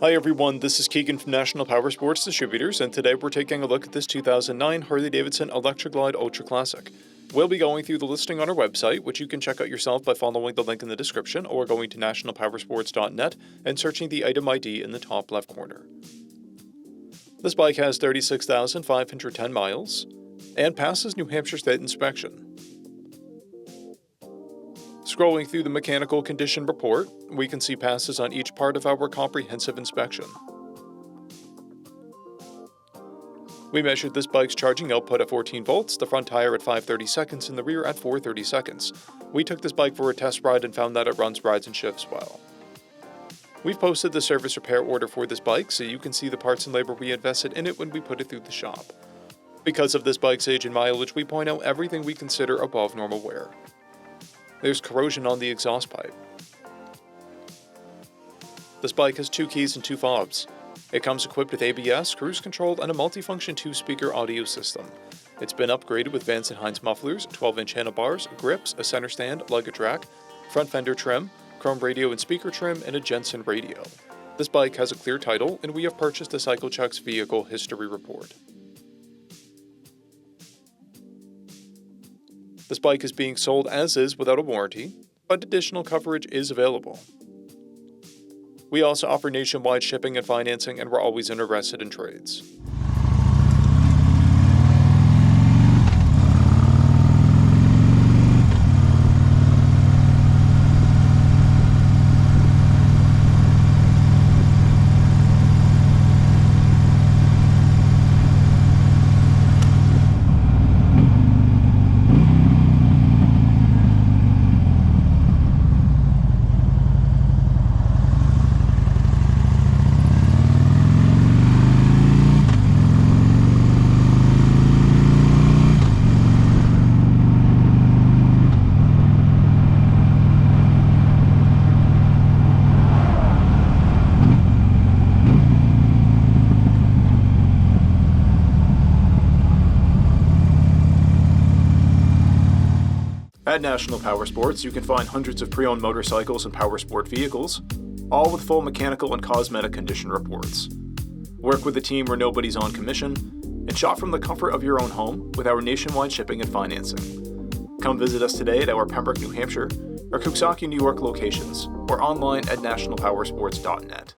Hi everyone, this is Keegan from National Powersports Distributors, and today we're taking a look at this 2009 Harley-Davidson ELECTRA Glide Ultra Classic. We'll be going through the listing on our website, which you can check out yourself by following the link in the description or going to nationalpowersports.net and searching the item ID in the top left corner. This bike has 36,510 miles and passes New Hampshire State inspection. Scrolling through the mechanical condition report, we can see passes on each part of our comprehensive inspection. We measured this bike's charging output at 14 volts, the front tire at 530 seconds, and the rear at 430 seconds. We took this bike for a test ride and found that it runs, rides, and shifts well. We've posted the service repair order for this bike so you can see the parts and labor we invested in it when we put it through the shop. Because of this bike's age and mileage, we point out everything we consider above normal wear. There's corrosion on the exhaust pipe. This bike has 2 keys and 2 fobs. It comes equipped with ABS, cruise control, and a multifunction 2-speaker audio system. It's been upgraded with Vance & Hines mufflers, 12-inch handlebars, grips, a center stand, luggage rack, front fender trim, chrome radio and speaker trim, and a Jensen radio. This bike has a clear title, and we have purchased the CycleCheck's vehicle history report. This bike is being sold as is without a warranty, but additional coverage is available. We also offer nationwide shipping and financing, and we're always interested in trades. At National Powersports, you can find hundreds of pre-owned motorcycles and powersport vehicles, all with full mechanical and cosmetic condition reports. Work with a team where nobody's on commission, and shop from the comfort of your own home with our nationwide shipping and financing. Come visit us today at our Pembroke, New Hampshire, or Coxsackie, New York locations, or online at nationalpowersports.net.